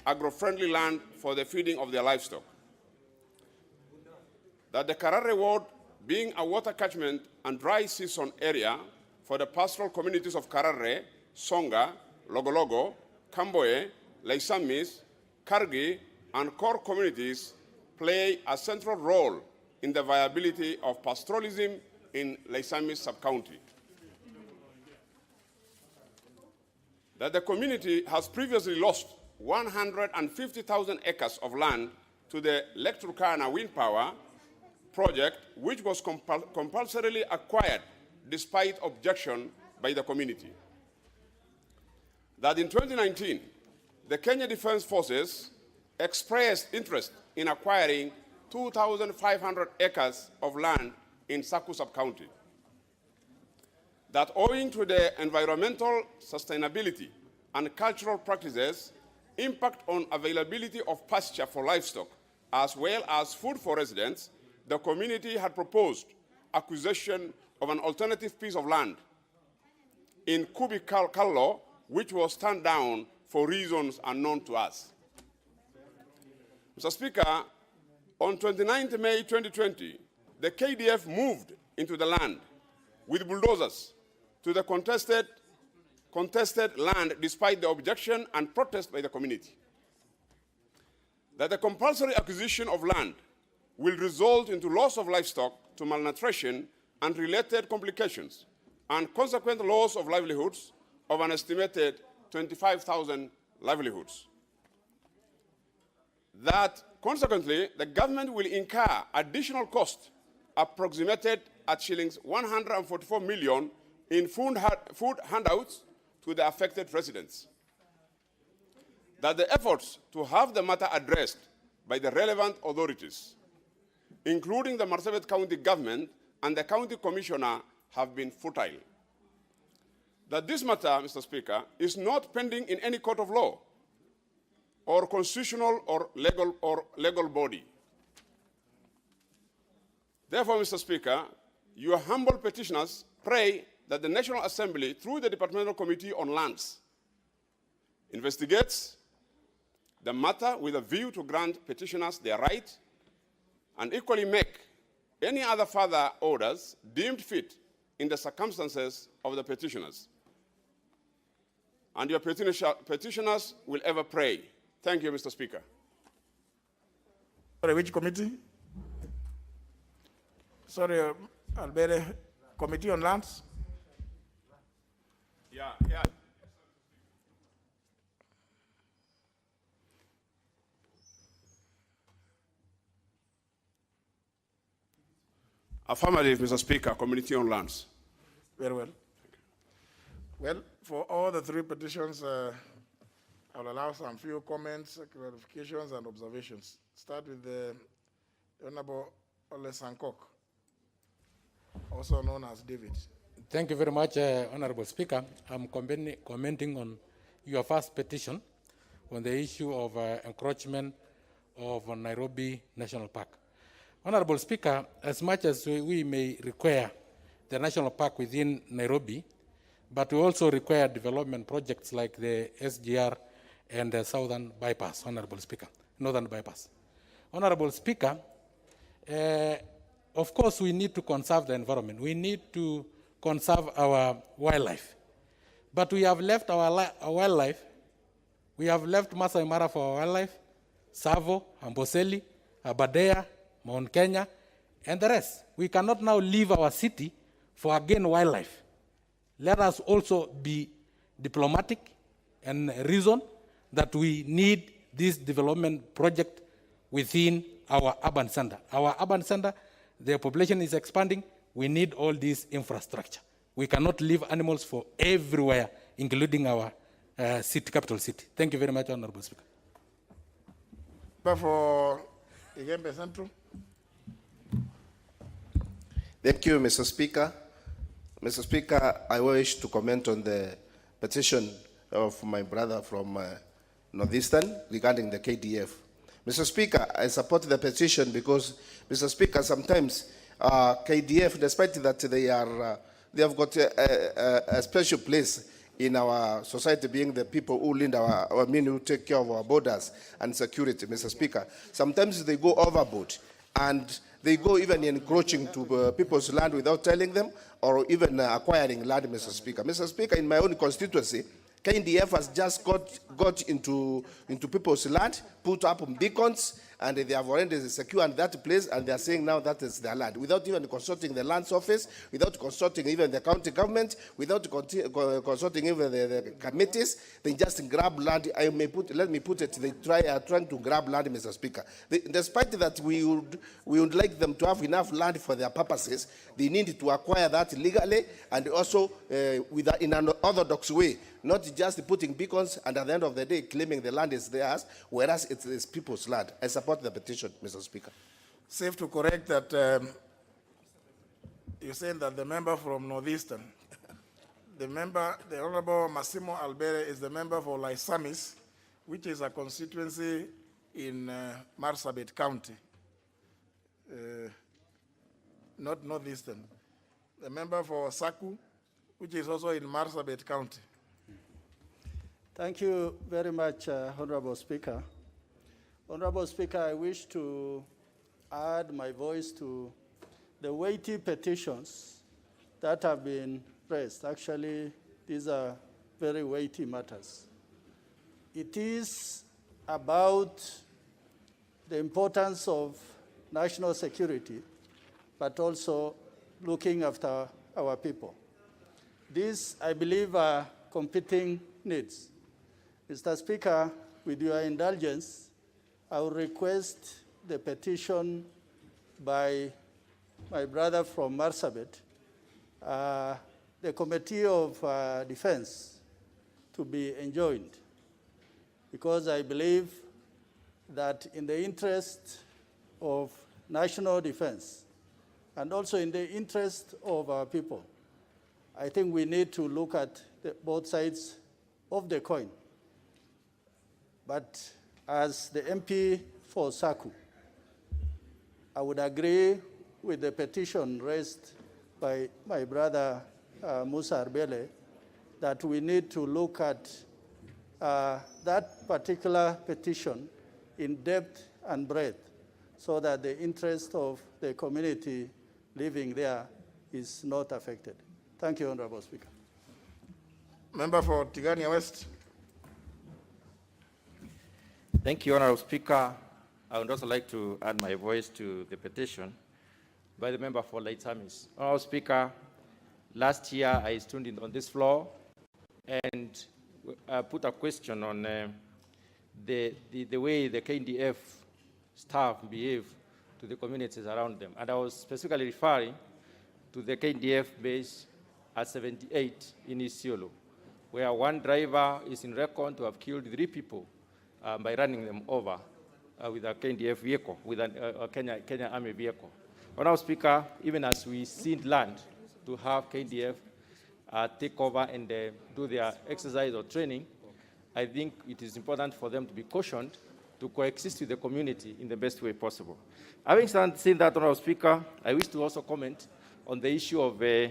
agro-friendly land for the feeding of their livestock. That the Karare ward, being a water catchment and dry season area for the pastoral communities of Karare, Songa, Logologo, Kamboe, Leisamis, Kargi, and core communities play a central role in the viability of pastoralism in Leisamis sub-county. That the community has previously lost 150,000 acres of land to the Lake Turkana wind power project, which was compulsorily acquired despite objection by the community. That in 2019, the Kenya Defense Forces expressed interest in acquiring 2,500 acres of land in Saku sub-county. That owing to the environmental sustainability and cultural practices, impact on availability of pasture for livestock, as well as food for residents, the community had proposed acquisition of an alternative piece of land in Kubi Kallo, which was turned down for reasons unknown to us. Mr. Speaker, on 29 May 2020, the KDF moved into the land with bulldozers to the contested land despite the objection and protest by the community. That the compulsory acquisition of land will result into loss of livestock to malnutrition and related complications, and consequent loss of livelihoods of an estimated 25,000 livelihoods. That consequently, the government will incur additional cost approximated at shillings 144 million in food handouts to the affected residents. That the efforts to have the matter addressed by the relevant authorities, including the Marsabit County government and the county commissioner, have been futile. That this matter, Mr. Speaker, is not pending in any court of law or constitutional or legal body. Therefore, Mr. Speaker, your humble petitioners pray that the National Assembly, through the Departmental Committee on Lands, investigates the matter with a view to grant petitioners their right, and equally make any other further orders deemed fit in the circumstances of the petitioners. And your petitioners will ever pray. Thank you, Mr. Speaker. Sorry, which committee? Sorry, Albert, Committee on Lands? Yeah. Affirmative, Mr. Speaker, Committee on Lands. Very well. Well, for all the three petitions, I will allow some few comments, clarifications, and observations. Start with the Honorable Ole Sankok, also known as David. Thank you very much, Honorable Speaker. I'm commenting on your first petition on the issue of encroachment of Nairobi National Park. Honorable Speaker, as much as we may require the national park within Nairobi, but we also require development projects like the SGR and the Southern Bypass, Honorable Speaker, Northern Bypass. Honorable Speaker, of course we need to conserve the environment. We need to conserve our wildlife. But we have left our wildlife, we have left Masai Mara for our wildlife, Savo, Amboseli, Aberdare, Mount Kenya, and the rest. We cannot now leave our city for again wildlife. Let us also be diplomatic and reason that we need this development project within our urban center. Our urban center, the population is expanding. We need all this infrastructure. We cannot leave animals for everywhere, including our city, capital city. Thank you very much, Honorable Speaker. For Igembe Central. Thank you, Mr. Speaker. Mr. Speaker, I wish to comment on the petition of my brother from Northeastern regarding the KDF. Mr. Speaker, I support the petition because, Mr. Speaker, sometimes KDF, despite that they have got a special place in our society, being the people who lead who take care of our borders and security, Mr. Speaker, sometimes they go overboard and they go even encroaching to people's land without telling them, or even acquiring land, Mr. Speaker. Mr. Speaker, in my own constituency, KNDF has just got into people's land, put up beacons, and they have already secured that place, and they are saying now that is their land, without even consulting the lands office, without consulting even the county government, without consulting even the committees. They just grab land. Let me put it, they are trying to grab land, Mr. Speaker. Despite that we would like them to have enough land for their purposes, they need to acquire that legally and also in an orthodox way, not just putting beacons and at the end of the day claiming the land is theirs, whereas it is people's land. I support the petition, Mr. Speaker. Safe to correct that you're saying that the member from Northeastern, the Honorable Massimo Albere is the member for Laisamis, which is a constituency in Marsabit County, not Northeastern. The member for Saku, which is also in Marsabit County. Thank you very much, Honorable Speaker. Honorable Speaker, I wish to add my voice to the weighty petitions that have been raised. Actually, these are very weighty matters. It is about the importance of national security, but also looking after our people. These, I believe, are competing needs. Mr. Speaker, with your indulgence, I will request the petition by my brother from Marsabit, the Committee of Defense, to be enjoined, because I believe that in the interest of national defense and also in the interest of our people, I think we need to look at both sides of the coin. But as the MP for Saku, I would agree with the petition raised by my brother Musa Arbele that we need to look at that particular petition in depth and breadth so that the interest of the community living there is not affected. Thank you, Honorable Speaker. Member for Tigania West. Thank you, Honorable Speaker. I would also like to add my voice to the petition by the member for Late Samis. Honorable Speaker, last year I stood on this floor and put a question on the way the KNDF staff behave to the communities around them. And I was specifically referring to the KNDF base at 78 in Isiolo, where one driver is in record to have killed 3 people by running them over with a KNDF vehicle, with a Kenya Army vehicle. Honorable Speaker, even as we cede land to have KNDF take over and do their exercise or training, I think it is important for them to be cautioned to coexist with the community in the best way possible. Having said that, Honorable Speaker, I wish to also comment on the issue of the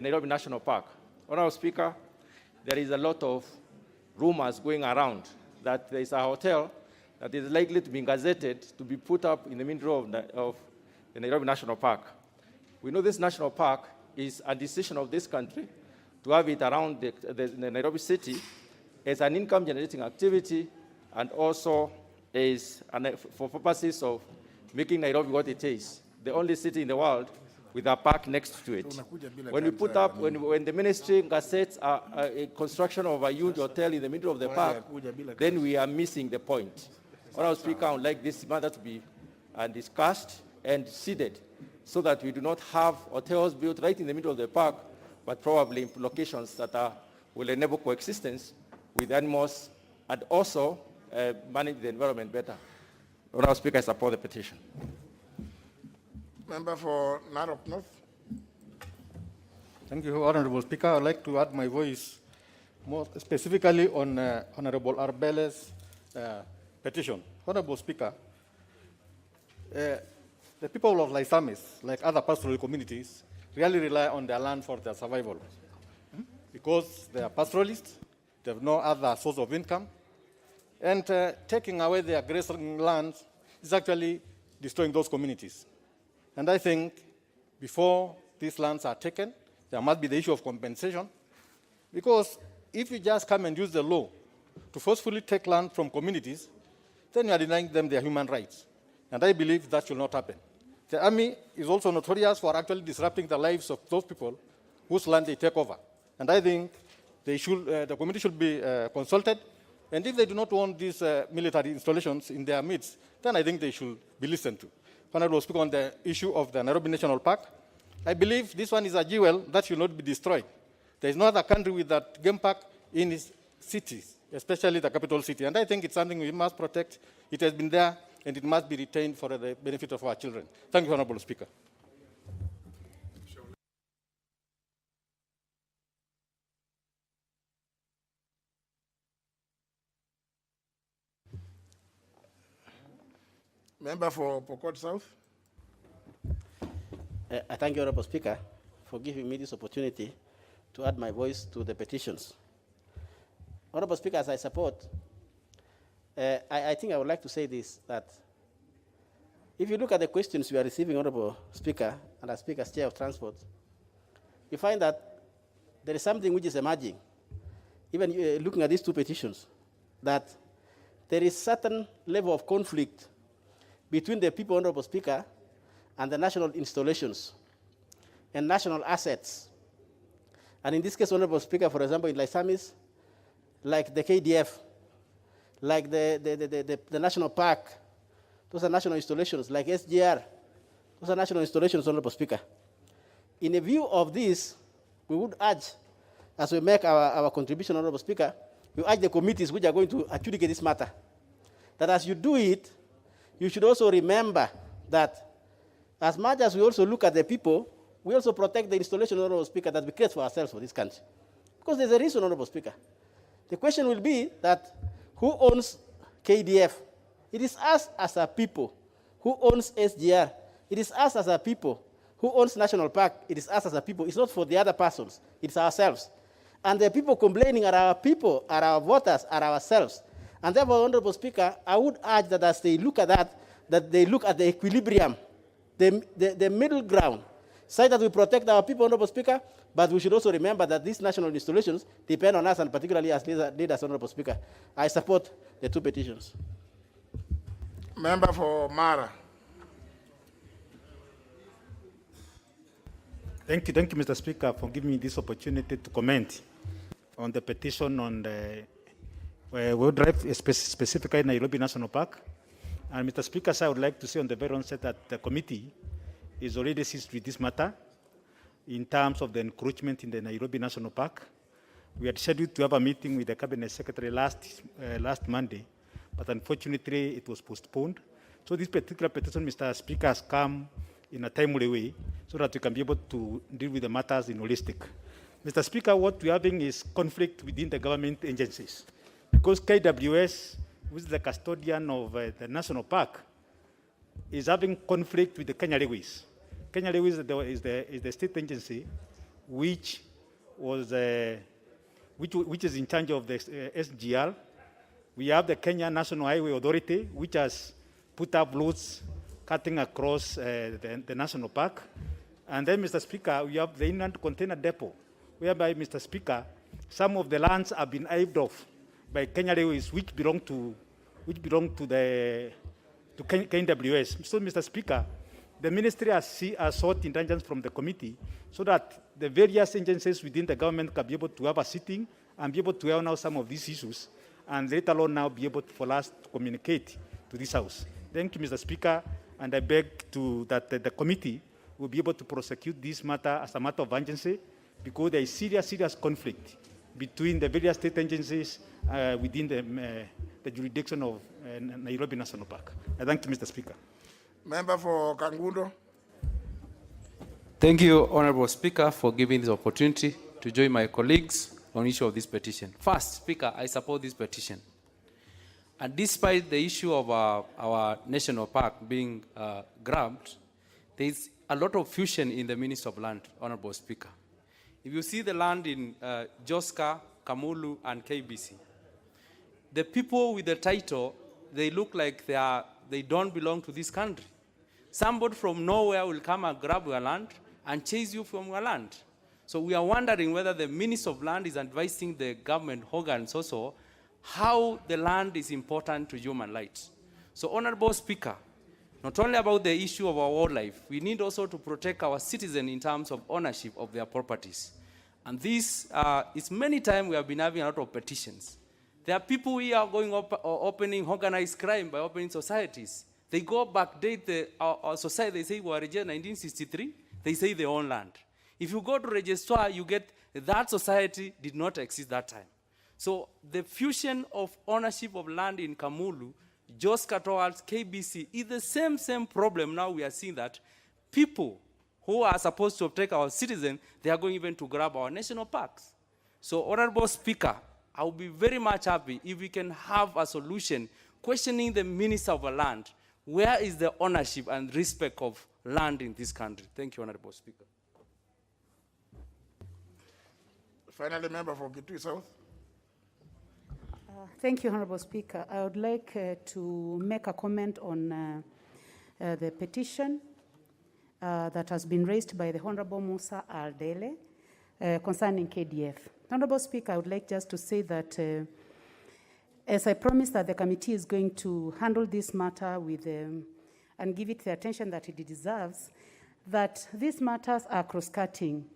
Nairobi National Park. Honorable Speaker, there is a lot of rumors going around that there is a hotel that is likely to be gazetted to be put up in the middle of the Nairobi National Park. We know this national park is a decision of this country to have it around the Nairobi city as an income-generating activity and also is for purposes of making Nairobi what it is, the only city in the world with a park next to it. When we put up, when the ministry gazettes a construction of a huge hotel in the middle of the park, then we are missing the point. Honorable Speaker, I would like this matter to be discussed and seeded so that we do not have hotels built right in the middle of the park, but probably in locations that will enable coexistence with animals and also manage the environment better. Honorable Speaker, I support the petition. Member for Narok North. Thank you, Honorable Speaker. I'd like to add my voice more specifically on Honorable Arbele's petition. Honorable Speaker, the people of Laisamis, like other pastoral communities, really rely on their land for their survival. because they are pastoralists, they have no other source of income, and taking away their grazing lands is actually destroying those communities. And I think before these lands are taken, there must be the issue of compensation, because if you just come and use the law to forcefully take land from communities, then you are denying them their human rights. And I believe that should not happen. The army is also notorious for actually disrupting the lives of those people whose land they take over. And I think they should, the community should be consulted. And if they do not want these military installations in their midst, then I think they should be listened to. Honorable Speaker, on the issue of the Nairobi National Park, I believe this one is a jewel that should not be destroyed. There is no other country with that game park in its cities, especially the capital city. And I think it's something we must protect. It has been there, and it must be retained for the benefit of our children. Thank you, Honorable Speaker. Member for Pokot South. I thank you, Honorable Speaker, for giving me this opportunity to add my voice to the petitions. Honorable Speaker, as I support, I think I would like to say this, that if you look at the questions we are receiving, Honorable Speaker, and I speak as Chair of Transport, you find that there is something which is emerging, even looking at these two petitions, that there is certain level of conflict between the people, Honorable Speaker, and the national installations and national assets. And in this case, Honorable Speaker, for example, in Lysamis, like the KDF, like the national park, those are national installations, like SGR, those are national installations, Honorable Speaker. In a view of this, we would urge, as we make our contribution, Honorable Speaker, we urge the committees which are going to adjudicate this matter, that as you do it, you should also remember that as much as we also look at the people, we also protect the installation, Honorable Speaker, that we create for ourselves for this country. Because there's a reason, Honorable Speaker. The question will be that who owns KDF? It is us as a people. Who owns SGR? It is us as a people. Who owns National Park? It is us as a people. It's not for the other persons. It's ourselves. And the people complaining are our people, are our voters, are ourselves. And therefore, Honorable Speaker, I would urge that as they look at that they look at the equilibrium, the middle ground, so that we protect our people, Honorable Speaker, but we should also remember that these national installations depend on us, and particularly as leaders, Honorable Speaker. I support the two petitions. Member for Mara. Thank you, Mr. Speaker, for giving me this opportunity to comment on the petition on the World Drive, specifically Nairobi National Park. And Mr. Speaker, I would like to say on the very onset that the committee is already seized with this matter in terms of the encroachment in the Nairobi National Park. We had scheduled to have a meeting with the Cabinet Secretary last Monday, but unfortunately it was postponed. So this particular petition, Mr. Speaker, has come in a timely way so that we can be able to deal with the matters in holistic. Mr. Speaker, what we're having is conflict within the government agencies. Because KWS, which is the custodian of the national park, is having conflict with the Kenya Railways. Kenya Railways is the state agency which is in charge of the SGR. We have the Kenya National Highway Authority, which has put up roads cutting across the national park. And then, Mr. Speaker, we have the inland container depot, whereby, Mr. Speaker, some of the lands have been hived off by Kenya Railways, which belong to KWS. So, Mr. Speaker, the ministry has sought intelligence from the committee so that the various agencies within the government can be able to have a sitting and be able to iron out some of these issues, and later on now be able for us to communicate to this House. Thank you, Mr. Speaker, and I beg that the committee will be able to prosecute this matter as a matter of urgency, because there is serious conflict between the various state agencies within the jurisdiction of Nairobi National Park. I thank you, Mr. Speaker. Member for Kangundo. Thank you, Honorable Speaker, for giving this opportunity to join my colleagues on issue of this petition. First, Speaker, I support this petition. And despite the issue of our national park being grabbed, there is a lot of fusion in the Ministry of Land, Honorable Speaker. If you see the land in Joska, Kamulu, and KBC, the people with the title, they look like they don't belong to this country. Somebody from nowhere will come and grab your land and chase you from your land. So we are wondering whether the Minister of Land is advising the government organs also how the land is important to human rights. So, Honorable Speaker, not only about the issue of our wildlife, we need also to protect our citizens in terms of ownership of their properties. And this is many times we have been having a lot of petitions. There are people here going opening organized crime by opening societies. They go backdate our society. They say we were registered in 1963. They say they own land. If you go to registrar, you get that society did not exist that time. So the fusion of ownership of land in Kamulu, Joska towards KBC, is the same problem. Now we are seeing that people who are supposed to protect our citizens, they are going even to grab our national parks. So, Honorable Speaker, I will be very much happy if we can have a solution questioning the Minister of Land. Where is the ownership and respect of land in this country? Thank you, Honorable Speaker. Finally, member for Kitui South. Thank you, Honorable Speaker. I would like to make a comment on the petition that has been raised by the Honorable Musa Aldele concerning KDF. Honorable Speaker, I would like just to say that as I promised that the committee is going to handle this matter with and give it the attention that it deserves, that these matters are cross-cutting.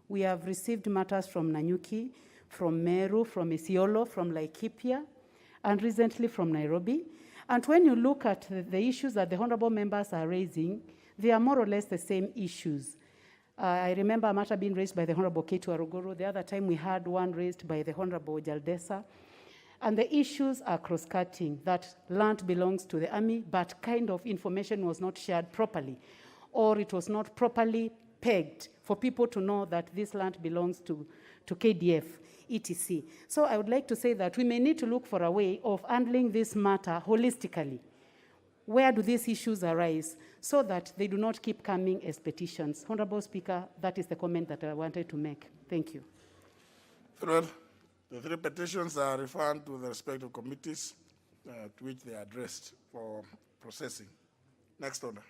We have received matters from Nanyuki, from Meru, from Isiolo, from Laikipia, and recently from Nairobi. And when you look at the issues that the honorable members are raising, they are more or less the same issues. I remember a matter being raised by the Honorable Ketu Aruguru. The other time we had one raised by the Honorable Jaldesa. And the issues are cross-cutting, that land belongs to the army, but kind of information was not shared properly, or it was not properly pegged for people to know that this land belongs to KDF, etc. So I would like to say that we may need to look for a way of handling this matter holistically. Where do these issues arise so that they do not keep coming as petitions? Honorable Speaker, that is the comment that I wanted to make. Thank you. Well, the three petitions are referred to the respective committees to which they are addressed for processing. Next order.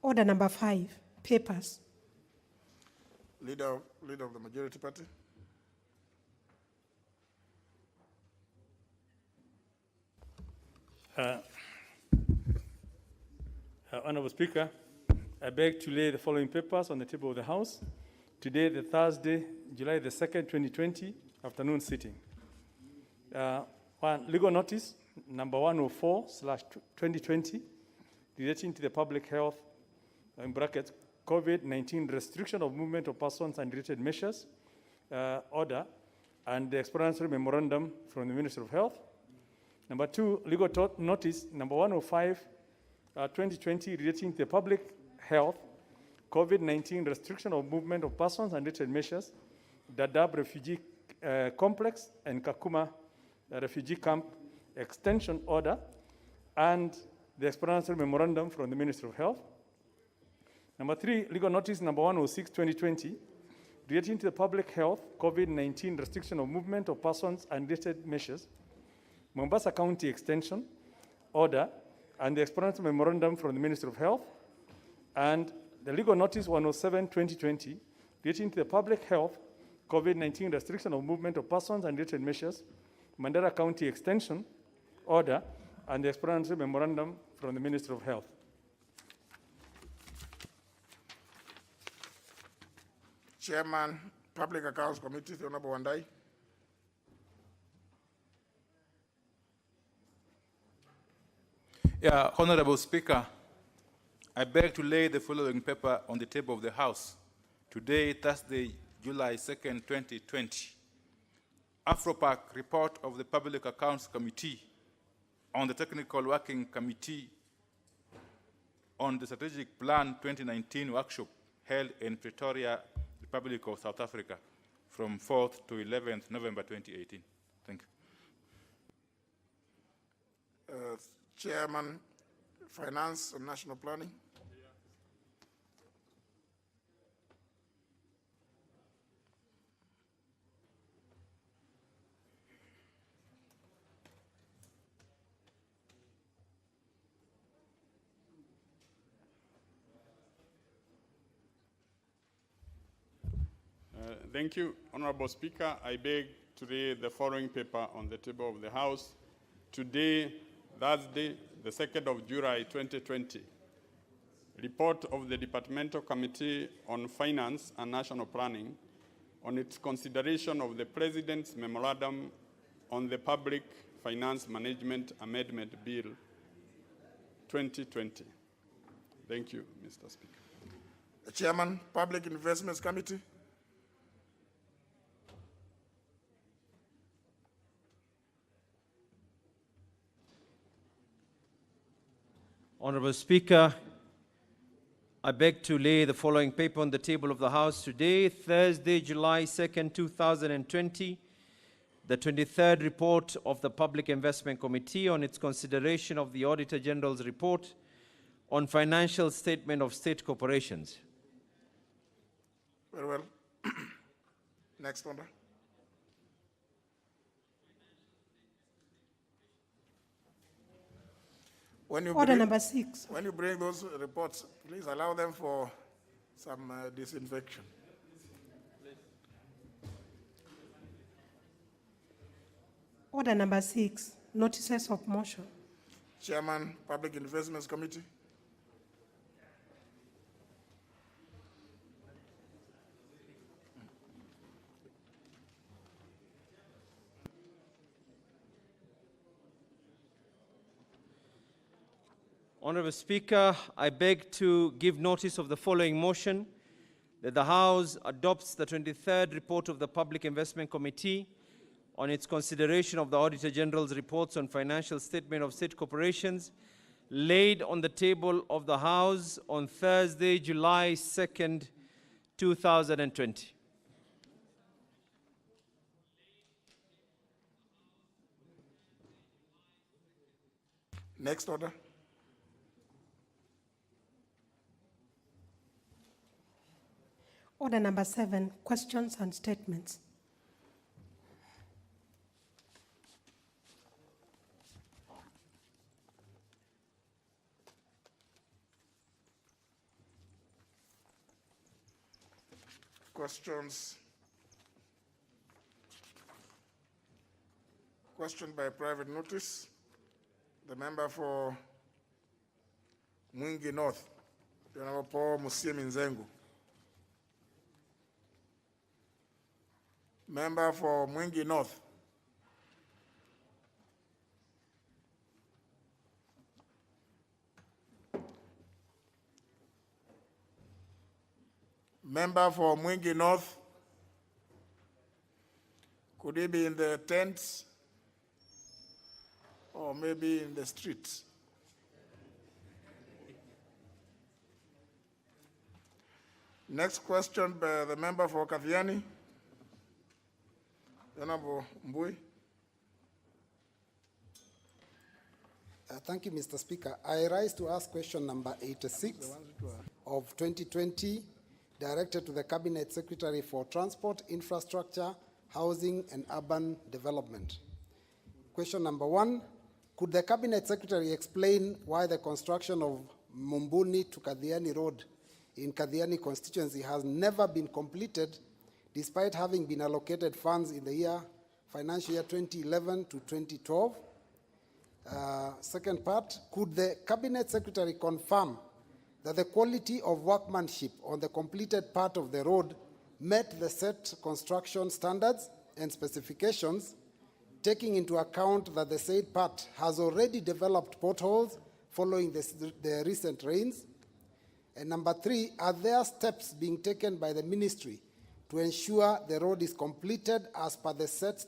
Order number 5, papers. Leader of the majority party. Honorable Speaker, I beg to lay the following papers on the table of the House. Today, the Thursday, July the 2nd, 2020, afternoon sitting. One, legal notice, number 104/2020, relating to the public health, in brackets, COVID-19 restriction of movement of persons and related measures, order, and the explanatory memorandum from the Ministry of Health. Number 2, legal notice, number 105/2020, relating to the public health, COVID-19 restriction of movement of persons and related measures, Dadaab Refugee Complex and Kakuma Refugee Camp Extension Order, and the explanatory memorandum from the Ministry of Health. Number 3, legal notice number 106/2020, relating to the public health, COVID-19 restriction of movement of persons and related measures, Mombasa County Extension Order, and the explanatory memorandum from the Ministry of Health, and the legal notice 107/2020, relating to the public health, COVID-19 restriction of movement of persons and related measures, Mandera County Extension Order, and the explanatory memorandum from the Ministry of Health. Chairman, Public Accounts Committee, the Honorable Wandai. Yeah, Honorable Speaker, I beg to lay the following paper on the table of the House. Today, Thursday, July 2nd, 2020. AfroPac report of the Public Accounts Committee on the Technical Working Committee on the Strategic Plan 2019 workshop held in Pretoria, Republic of South Africa, from 4th to 11th November 2018. Thank you. Chairman, Finance and National Planning. Thank you, Honorable Speaker. I beg to read the following paper on the table of the House. Today, Thursday, the 2nd of July, 2020. Report of the Departmental Committee on Finance and National Planning on its consideration of the President's Memorandum on the Public Finance Management Amendment Bill 2020. Thank you, Mr. Speaker. The Chairman, Public Investments Committee. Honorable Speaker, I beg to lay the following paper on the table of the House today, Thursday, July 2nd, 2020, the 23rd report of the Public Investment Committee on its consideration of the Auditor General's report on financial statement of state corporations. Very well. Next order. Order number 6. When you bring those reports, please allow them for some disinfection. Order number 6, notices of motion. Chairman, Public Investments Committee. Honorable Speaker, I beg to give notice of the following motion, that the House adopts the 23rd report of the Public Investment Committee on its consideration of the Auditor General's reports on financial statement of state corporations laid on the table of the House on Thursday, July 2nd, 2020. Next order. Order number 7, questions and statements. Questions? Question by private notice. The member for Mwingi North, the Honorable Paul Musiemi Nzengu. Member for Mwingi North. Member for Mwingi North. Could he be in the tents or maybe in the streets? Next question by the member for Kathiani. Honorable Mbui. Thank you, Mr. Speaker. I rise to ask question number 86 of 2020, directed to the Cabinet Secretary for Transport, Infrastructure, Housing and Urban Development. Question number 1, could the Cabinet Secretary explain why the construction of Mumbuni to Kathiani Road in Kathiani constituency has never been completed despite having been allocated funds in the financial year 2011 to 2012? Second part, could the Cabinet Secretary confirm that the quality of workmanship on the completed part of the road met the set construction standards and specifications, taking into account that the said part has already developed potholes following the recent rains? And number 3, are there steps being taken by the ministry to ensure the road is completed as per the set